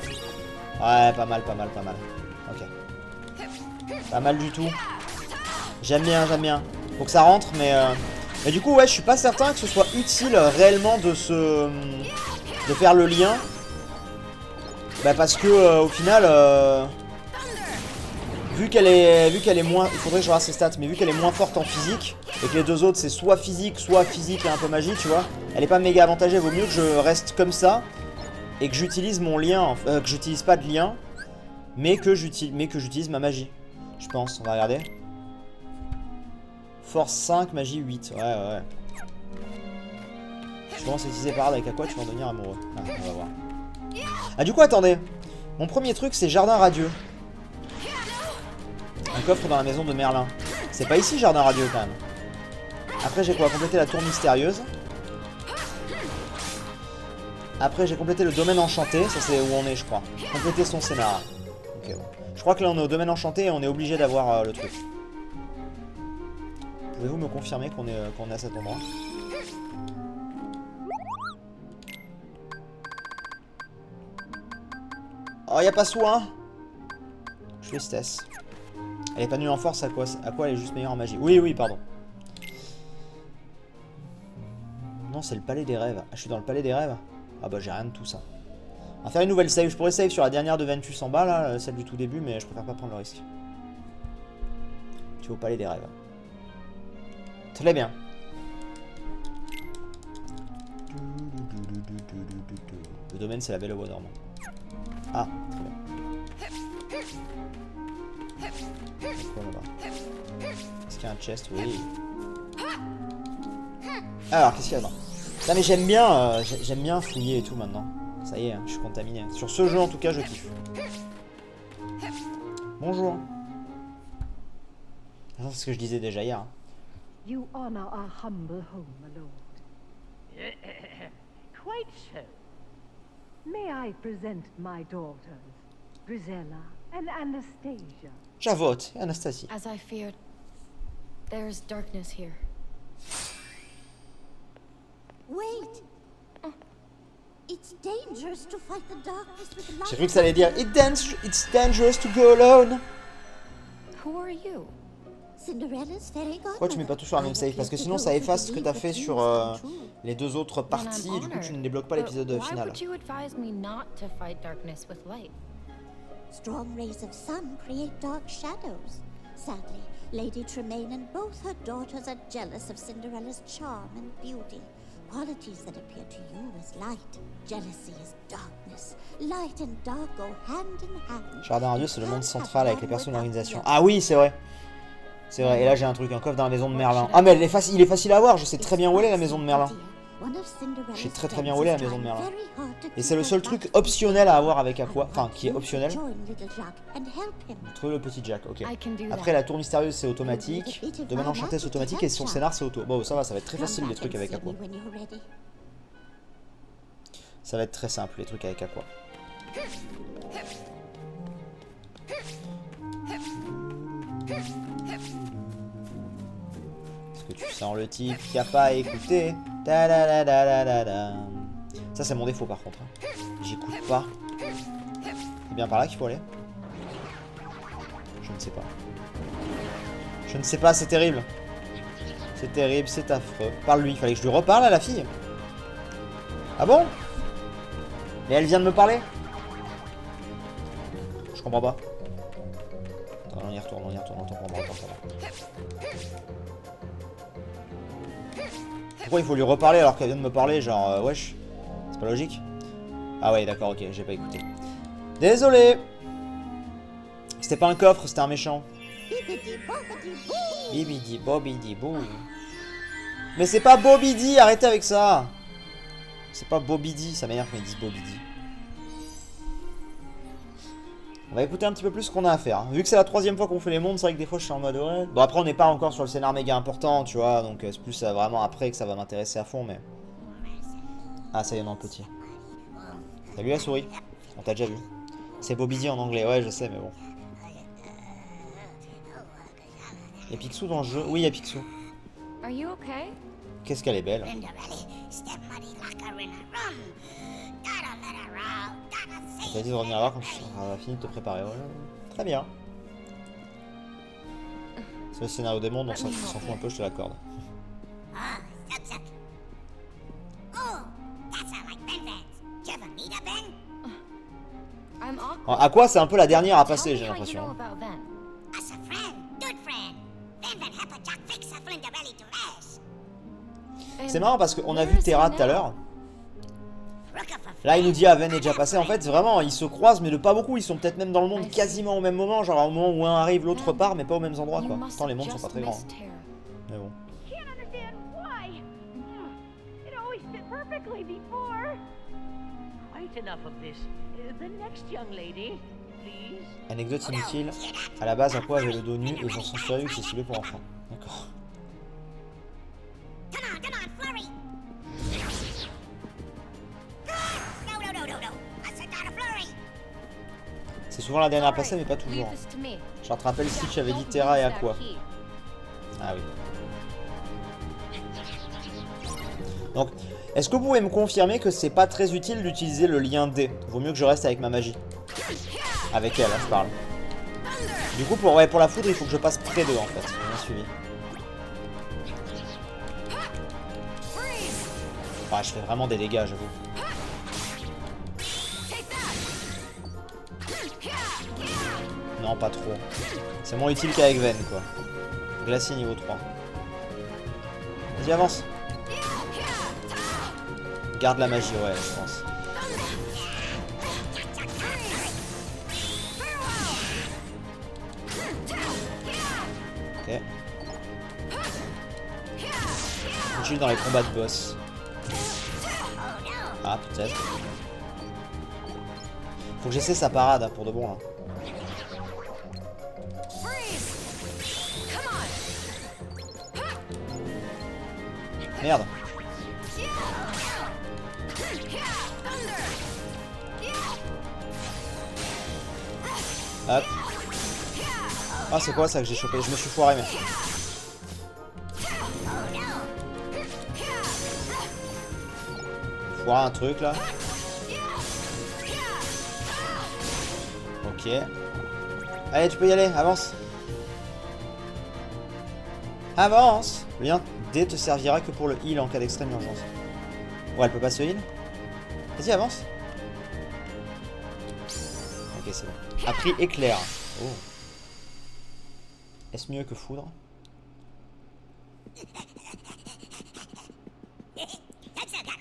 Ouais, pas mal. Ok. Pas mal du tout. J'aime bien. Faut que ça rentre, mais du coup, ouais, je suis pas certain que ce soit utile réellement de faire le lien. Bah parce que au final, vu qu'elle est moins, il faudrait que je regarde ses stats, mais vu qu'elle est moins forte en physique et que les deux autres c'est soit physique et un peu magie, tu vois, elle est pas méga avantagée. Vaut mieux que je reste comme ça et que j'utilise mon lien, que j'utilise pas de lien, mais que j'utilise ma magie. Je pense. On va regarder. Force 5, magie 8. Ouais. Je commence à utiliser parade avec Aqua, tu vas en devenir amoureux. Ah, on va voir. Ah du coup attendez. Mon premier truc c'est jardin radieux. Un coffre dans la maison de Merlin. C'est pas ici jardin radieux quand même. Après j'ai quoi? Compléter la tour mystérieuse. Après j'ai complété le domaine enchanté. Ça c'est où on est je crois. Compléter son scénar. Ok bon. Je crois que là on est au domaine enchanté et on est obligé d'avoir le truc. Pouvez-vous me confirmer qu'on est à cet endroit? Oh y'a pas soin. Je fais Stess. Elle est pas nulle en force, à quoi elle est juste meilleure en magie. Oui, pardon. Non, c'est le palais des rêves. Ah, je suis dans le palais des rêves. Ah bah j'ai rien de tout ça. On va faire une nouvelle save. Je pourrais save sur la dernière de Ventus en bas, là, celle du tout début, mais je préfère pas prendre le risque. Tu es au palais des rêves. Très bien. Le domaine, c'est la Belle au bois dormant. Ah, très bien. C'est quoi là-bas? Est-ce qu'il y a un chest? Oui. Alors, qu'est-ce qu'il y a dedans? Non mais j'aime bien fouiller et tout maintenant. Ça y est, hein, je suis contaminé. Sur ce jeu en tout cas, je kiffe. Bonjour. C'est ce que je disais déjà hier. Hein. You honor our humble home, my lord. Quite so. May I present my daughters, Grisella and Anastasia? Javotte et Anastasie. As I feared, there's darkness here. Wait! It's dangerous to fight the darkness with light. J'ai cru que ça allait dire It's dangerous to go alone. Who are you? Cinderella's fairy godmother. Pourquoi tu mets pas tout sur la même save? Parce que sinon ça efface ce que t'as fait sur les deux autres parties et du coup tu ne débloques pas l'épisode final. Why would you advise me not to fight darkness with light? Strong rays of sun create dark shadows. Sadly, Lady Tremaine and both her daughters are jealous of Cinderella's charm and beauty. Qualities that appear to you as light. Jealousy is darkness. Light and dark go hand in hand. Jardin radieux, c'est le monde central avec les persos de l'organisation. Ah oui, c'est vrai. C'est vrai. Et là, j'ai un truc, un coffre dans la maison de Merlin. Ah, mais il est facile à voir. Je sais très bien où elle est, la maison de Merlin. Je sais très bien où elle est, la maison de Merlin. Et c'est le seul truc optionnel à avoir avec Aqua. Enfin, qui est optionnel. Trouver le petit Jack, ok. Après, la tour mystérieuse, c'est automatique. Domaine enchanté, c'est automatique. Et son scénar, c'est auto. Bon, ça va être très facile, les trucs avec Aqua. Ça va être très simple, les trucs avec Aqua. Est-ce que tu sens le type qui a pas écouté? Ça c'est mon défaut par contre. Hein. J'écoute pas. C'est bien par là qu'il faut aller? Je ne sais pas. Je ne sais pas, c'est terrible. C'est terrible, c'est affreux. Parle-lui, il fallait que je lui reparle à la fille. Ah bon? Et elle vient de me parler? Je comprends pas. Attends, on y retourne, attends. Pourquoi il faut lui reparler alors qu'elle vient de me parler, genre, wesh? C'est pas logique? Ah ouais, d'accord, ok, j'ai pas écouté. Désolé! C'était pas un coffre, c'était un méchant. Bibidi bobidi bou. Mais c'est pas Bobidi, arrêtez avec ça! C'est pas Bobidi, ça m'énerve quand ils disent Bobidi. On va écouter un petit peu plus ce qu'on a à faire. Hein. Vu que c'est la troisième fois qu'on fait les mondes, c'est vrai que des fois je suis en mode ouais. Bon après on n'est pas encore sur le scénar méga important, tu vois, donc c'est plus vraiment après que ça va m'intéresser à fond, mais... Ah ça y est, non, petit. T'as vu la souris? On t'a déjà vu. C'est Bobidi en anglais, ouais je sais, mais bon. Y'a Picsou dans le jeu? Oui, y'a Picsou. Qu'est-ce qu'elle est belle. T'as dit de revenir là quand tu auras fini de te préparer. Ouais. Très bien. C'est le scénario des mondes, on s'en fout un peu, je te l'accorde. À quoi c'est un peu la dernière à passer, j'ai l'impression. C'est marrant parce qu'on a vu Terra tout à l'heure. Là il nous dit Ven est déjà passé. En fait vraiment ils se croisent mais de pas beaucoup. Ils sont peut-être même dans le monde quasiment au même moment. Genre au moment où un arrive l'autre part mais pas aux mêmes endroits quoi. Pourtant les mondes sont pas très grands. Mais bon. Anecdote inutile. À la base Aqua avait le dos nu et son sanctuaire c'est ciblé pour enfants. D'accord. C'est souvent la dernière passée mais pas toujours. Je te rappelle Stitch avait dit Terra et Aqua. Ah oui. Donc, est-ce que vous pouvez me confirmer que c'est pas très utile d'utiliser le lien D? Vaut mieux que je reste avec ma magie. Avec elle, hein, je parle. Du coup, pour la foudre, il faut que je passe près d'eux en fait. Bien suivi. Enfin, je fais vraiment des dégâts, j'avoue. Non, pas trop. C'est moins utile qu'avec Ven, quoi. Glacier niveau 3. Vas-y, avance. Garde la magie, ouais, je pense. continue dans les combats de boss. Ah, peut-être. Faut que j'essaie sa parade, hein, pour de bon, là. Merde. Hop. Ah, c'est quoi ça que j'ai chopé? Je me suis foiré, mais... Foiré un truc, là. Ok. Allez, tu peux y aller, avance. Avance. Le lien D te servira que pour le heal en cas d'extrême urgence. Ouais, elle peut pas se heal. Vas-y, avance. Ok, c'est bon. Appris éclair. Oh. Est-ce mieux que foudre?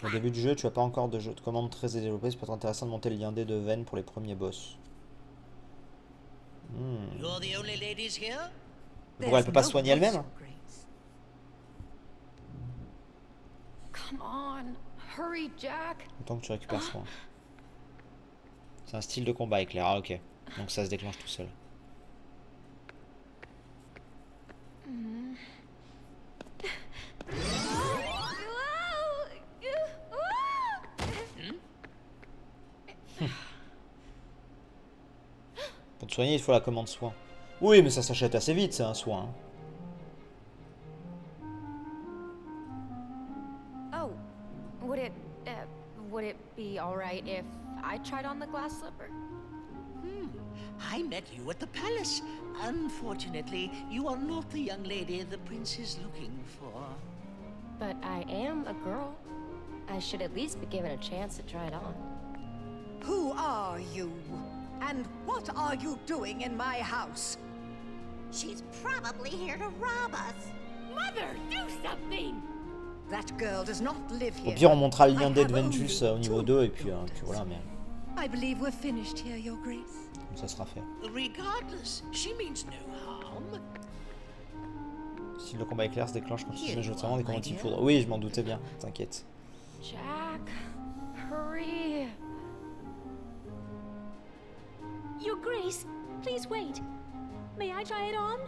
Au début du jeu, tu as pas encore de jeu de commande très développé. C'est peut être intéressant de monter le lien D de Ven pour les premiers boss. Pourquoi elle peut pas se soigner elle-même? Come on, hurry, Jack. Autant que tu récupères soin. C'est un style de combat éclair. Ah, ok. Donc ça se déclenche tout seul. Pour te soigner, il faut la commande soin. Oui, mais ça s'achète assez vite, c'est un soin. Oh, would it be all right if I tried on the glass slipper? I met you at the palace. Unfortunately, you are not the young lady the prince is looking for. But I am a girl. I should at least be given a chance to try it on. Who are you? And what are you doing in my house? She's probably here to rob us. Mother, do something! That girl does not live Au here. pire, on montrera le lien D de Ventus au niveau 2 et puis voilà, mais I believe we're finished here, Your Grace. ça sera fait. Regardless, she means no harm. Si le combat éclair se déclenche quand tu fais notamment des combats type foudre. Oui, je m'en doutais bien, t'inquiète. Jack, hurry. Your Grace, please wait. May I try it on?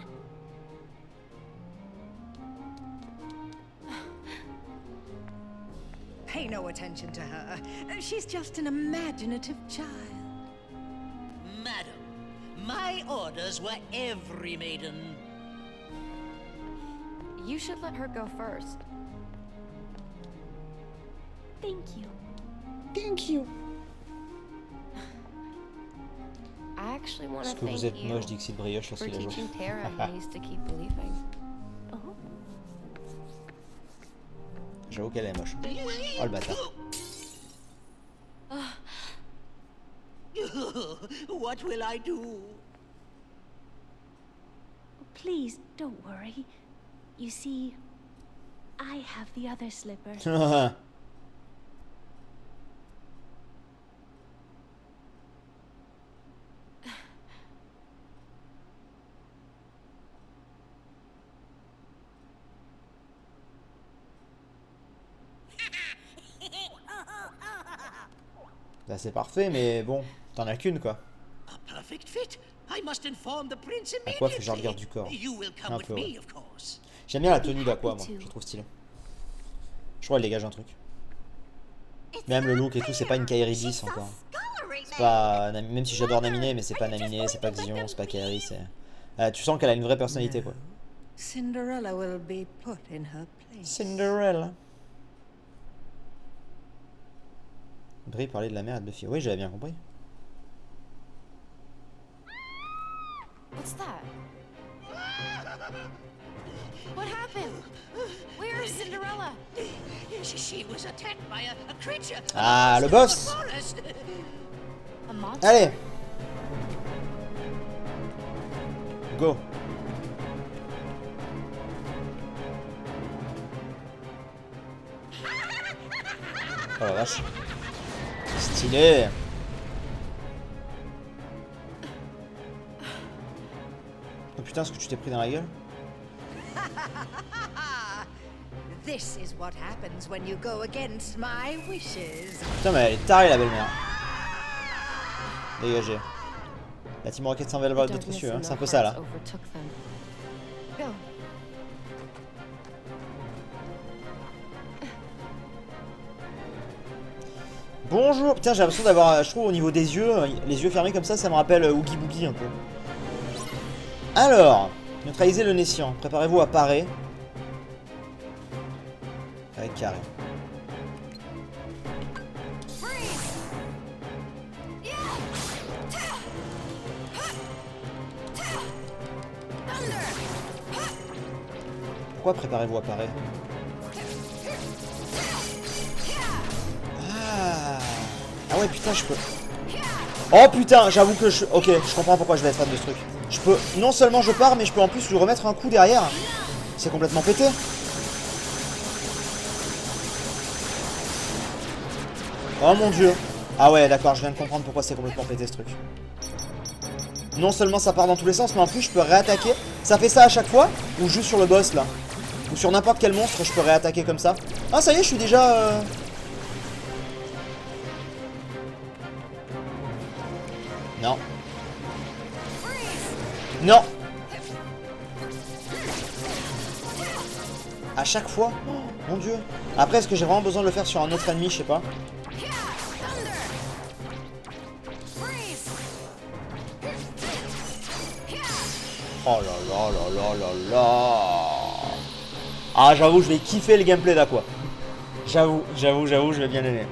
Pay no attention to her. She's just an imaginative child. Madam, my orders were every maiden. You should let her go first. Thank you. Thank you. I actually want Est-ce to que thank vous êtes you moche, Dixit Brioche, for lorsqu'il a joué. teaching Tara ways to keep believing. Oh, J'avoue qu'elle est moche. Oh le bâtard. What will I do? please don't worry. You see, I have the other slipper. Là c'est parfait, mais bon, t'en as qu'une quoi. A perfect fit. I must inform the prince À quoi fait garde du corps? You will come Un with peu, me, ouais. of course. J'aime bien la tenue d'Aqua, moi, je trouve stylé. Je crois qu'elle dégage un truc. Même le look et tout, c'est pas une Kairi 10 encore. C'est pas, même si j'adore Naminé, mais c'est pas Naminé, c'est pas Xion, c'est pas Kairi, c'est... tu sens qu'elle a une vraie personnalité quoi. Cinderella will be put in her place. Cinderella. Brie parlait de la mère et de Buffy. Oui, j'avais bien compris. What's that? What happened? Where is Cinderella? She was attacked by a creature. Ah, le boss. A monster? Allez. Go. Oh la vache. Stylé. Oh putain, est-ce que tu t'es pris dans la gueule? This is what happens when you go against my wishes. Putain, mais elle est tarée, la belle-mère. Dégagez. La team Rocket s'en va le d'être dessus, hein. C'est un peu ça, là. Bonjour. Putain, j'ai l'impression d'avoir, je trouve, au niveau des yeux, les yeux fermés comme ça me rappelle Oogie Boogie un peu. Alors, neutraliser le Nessian. Préparez-vous à parer. Avec carré. Pourquoi préparez-vous à parer? Ah ouais, putain, je peux... Oh putain, j'avoue que je... Ok, je comprends pourquoi je vais être fan de ce truc. Je peux... Non seulement je pars, mais je peux en plus lui remettre un coup derrière. C'est complètement pété. Oh mon dieu. Ah ouais, d'accord, je viens de comprendre pourquoi c'est complètement pété ce truc. Non seulement ça part dans tous les sens, mais en plus je peux réattaquer. Ça fait ça à chaque fois? Ou juste sur le boss là? Ou sur n'importe quel monstre je peux réattaquer comme ça? Ah ça y est, je suis déjà... Non. Non. À chaque fois? Oh, mon dieu. Après, est-ce que j'ai vraiment besoin de le faire sur un autre ennemi? Je sais pas. Oh là là là là là là. Ah, j'avoue, je vais kiffer le gameplay d'Aqua. J'avoue, je vais bien l'aimer.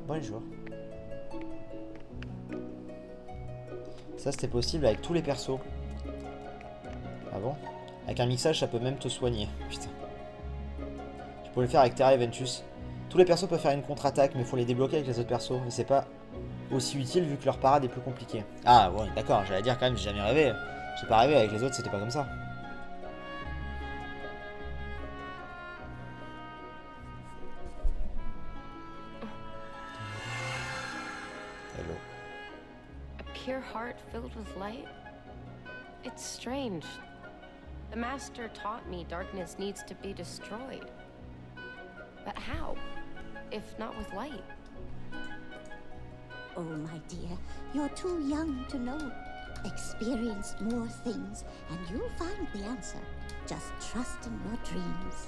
Bonjour. Ça, c'était possible avec tous les persos. Ah bon? Avec un mixage, ça peut même te soigner. Putain. Je peux le faire avec Terra et Ventus. Tous les persos peuvent faire une contre-attaque, mais il faut les débloquer avec les autres persos. Et c'est pas aussi utile vu que leur parade est plus compliquée. Ah ouais, d'accord, j'allais dire quand même, j'ai jamais rêvé. J'ai pas rêvé, avec les autres, c'était pas comme ça. Hello. A pure heart filled with light? It's strange. The Master taught me darkness needs to be destroyed. But how? If not with light? Oh, my dear, you're too young to know. Experience more things, and you'll find the answer. Just trust in your dreams.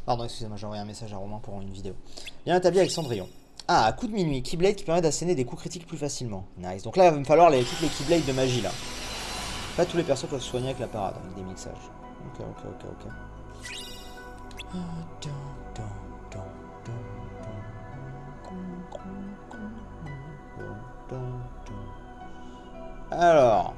Pardon, excusez-moi, j'ai envoyé un message à Romain pour une vidéo. Bien établi avec Cendrillon. Ah, coup de minuit, Keyblade qui permet d'asséner des coups critiques plus facilement. Nice. Donc là, il va me falloir toutes les Keyblades de magie là. Pas tous les persos peuvent se soigner avec la parade, avec des mixages. Ok. Alors.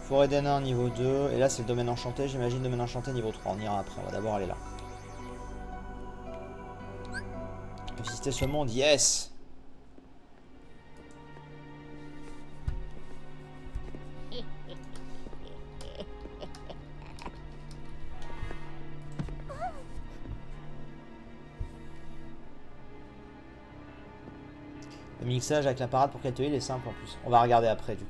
Forêt des nains niveau 2. Et là, c'est le domaine enchanté. J'imagine domaine enchanté niveau 3. On ira après. On va d'abord aller là. Visiter ce monde. Yes! Le mixage avec la parade pour qu'elle te heal est simple en plus. On va regarder après du coup.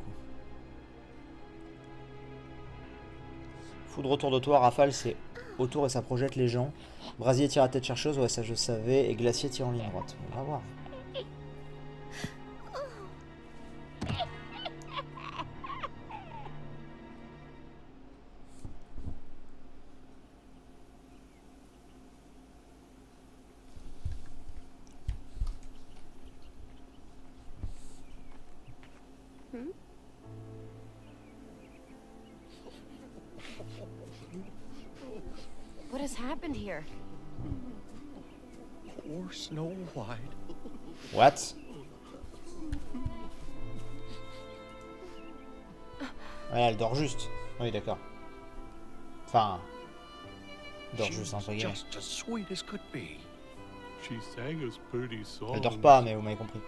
Foudre autour de toi, rafale c'est autour et ça projette les gens. Brasier tire à tête chercheuse, ouais ça je savais. Et glacier tire en ligne droite. On va voir. What has happened here? Poor Snow White. What? Ouais, elle dort juste. Oui, d'accord. Enfin, dort juste entre guillemets. Just as sweet as could be. She sang us pretty songs. Elle dort pas, mais vous m'avez compris.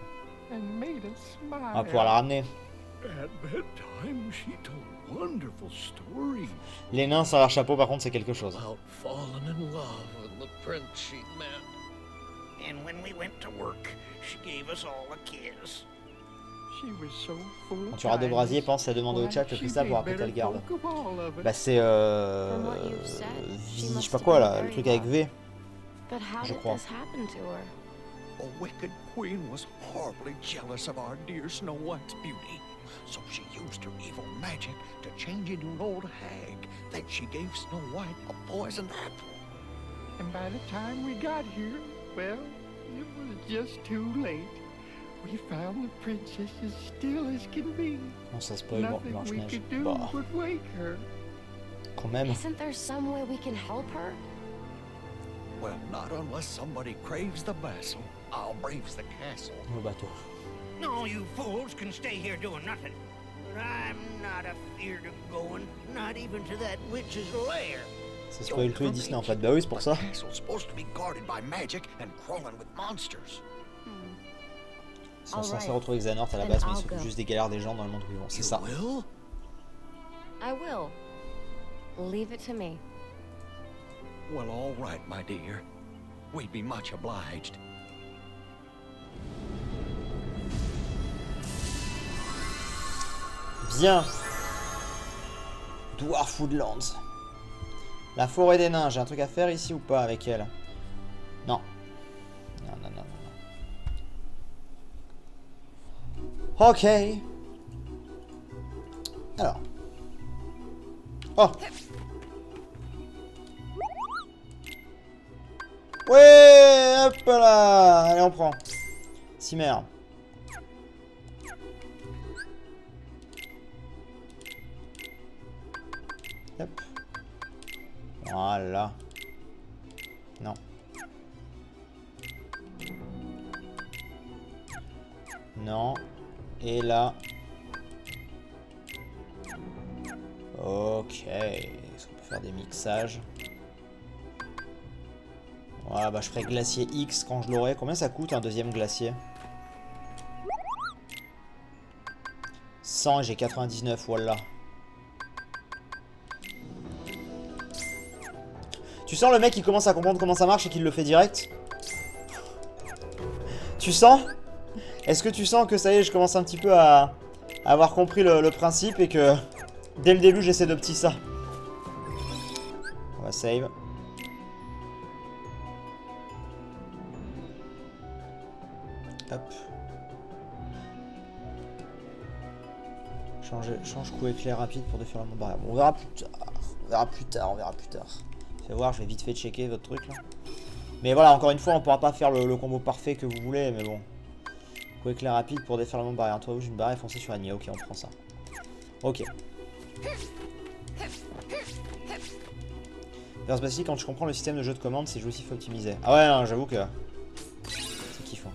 And made us smile. On va pouvoir la ramener. At bedtime, she told wonderful stories Les nains sans leur chapeau, par contre, c'est quelque chose. about falling in love with the prince she met. And when we went to work, she gave us all a kiss. She was so full Quand of tu auras de brasier, kindness. pense à demander au chat le cristal pour après qu'elle garde. Bah c'est From what you've said, she je sais must pas have quoi been là, le very truc avec V. But how Je did crois. this happen to her? A wicked queen was horribly jealous of our dear Snow White's beauty. So she used her evil magic to change into an old hag. Then she gave Snow White a poisoned apple. And by the time we got here, well, it was just too late. We found the princess as still as can be. Non, ça spoil Nothing we Blanche-Neige. could do Bah, but wake her. quand même. Isn't there some way we can help her? Well, not unless somebody craves the vessel. I'll braves the castle. Au bateau. No, you fools can stay here doing nothing. But I'm not afeard of going, not even to that witch's lair. Ça spoil tous les Disney en fait. Bah oui, c'est pour ça. The castle's supposed to be guarded by magic and crawling with monsters. Ils sont censés retrouver Xehanort à la base, mais ils s'occupent juste des galères des gens dans le monde vivant. C'est ça. Will? I will. Leave it to me. Well, all right, my dear. We'd be much obliged. Bien. Dwarf Woodlands. La forêt des nains, j'ai un truc à faire ici ou pas avec elle? Non. Non, non, non, non. Ok. Alors. Oh. Ouais, hop là. Allez, on prend. Cimère. Hop. Voilà. Non. Non. Et là. Ok. Est-ce qu'on peut faire des mixages? Voilà, bah je ferai glacier X quand je l'aurai. Combien ça coûte un deuxième glacier? 100 et j'ai 99, voilà. Tu sens le mec qui commence à comprendre comment ça marche et qu'il le fait direct? Tu sens? Est-ce que tu sens que ça y est, je commence un petit peu à avoir compris le principe et que dès le début j'essaie de petit ça? On va save. Hop. Change coup éclair rapide pour défaire mon barrière. Bon, on verra plus tard. On verra plus tard, on verra plus tard. Fais voir, je vais vite fait checker votre truc là. Mais voilà, encore une fois, on pourra pas faire le combo parfait que vous voulez, mais bon. Coup éclair rapide pour défaire mon barrière. Toi, j'ai une barrière foncée sur Anya. Ok, on prend ça. Ok. Verse Basic, quand je comprends le système de jeu de commande, c'est jouissif optimisé. Ah ouais, non, j'avoue que c'est kiffant.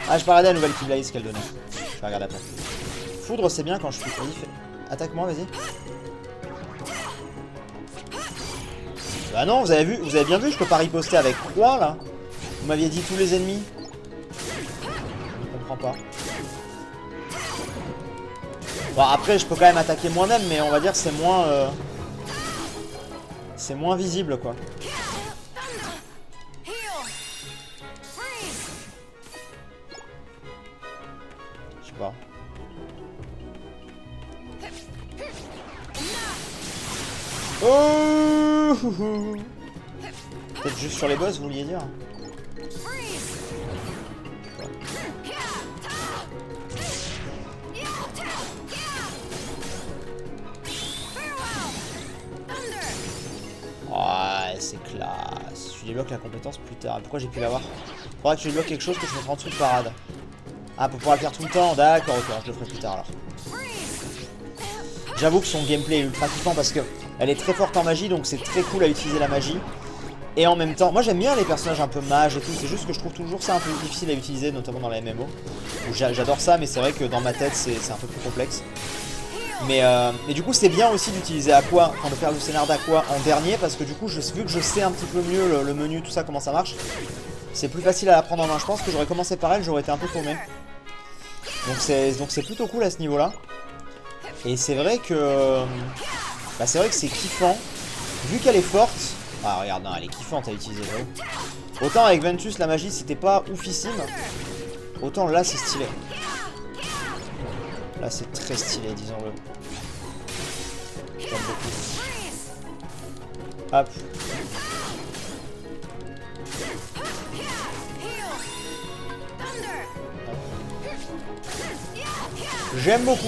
Ah, je parlais de la nouvelle Keyblade qu'elle donnait. Je vais regarder après. Foudre, c'est bien quand je suis prolif. Attaque-moi, vas-y. Bah non, vous avez bien vu, je peux pas riposter avec croix là. Vous m'aviez dit tous les ennemis. Je comprends pas. Bon, après, je peux quand même attaquer moi-même, mais on va dire que c'est moins visible quoi. Je sais pas. Oh, peut-être juste sur les boss, vous vouliez dire? Ouais, c'est classe. Je débloque la compétence plus tard. Pourquoi j'ai pu l'avoir? Faudra que je débloque quelque chose que je mettrai en dessous de parade. Ah, pour pouvoir le faire tout le temps? D'accord, ok, je le ferai plus tard alors. J'avoue que son gameplay est ultra kiffant parce que elle est très forte en magie, donc c'est très cool à utiliser la magie. Et en même temps, moi j'aime bien les personnages un peu mages et tout, c'est juste que je trouve toujours ça un peu difficile à utiliser, notamment dans la MMO. J'adore ça, mais c'est vrai que dans ma tête c'est un peu plus complexe. Mais du coup c'est bien aussi d'utiliser Aqua, enfin de faire le scénar d'Aqua en dernier, parce que du coup vu que je sais un petit peu mieux le menu, tout ça, comment ça marche, c'est plus facile à la prendre en main. Je pense que j'aurais commencé par elle, j'aurais été un peu paumé. Donc c'est plutôt cool à ce niveau là. Et c'est vrai que c'est kiffant. Vu qu'elle est forte. Ah regarde, non, elle est kiffante à utiliser, j'avoue. Autant avec Ventus la magie c'était pas oufissime, autant là c'est stylé. Là c'est très stylé, disons-le. J'aime beaucoup. Hop. J'aime beaucoup.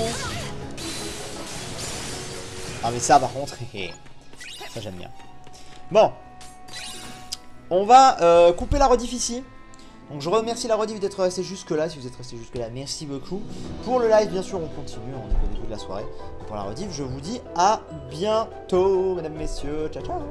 Ah mais ça par contre, ça j'aime bien. Bon. On va couper la rediff ici. Donc je remercie la rediff d'être resté jusque là. Si vous êtes resté jusque là, merci beaucoup. Pour le live, bien sûr, on continue. On est au début de la soirée. Pour la rediff, je vous dis à bientôt, mesdames, messieurs. Ciao, ciao.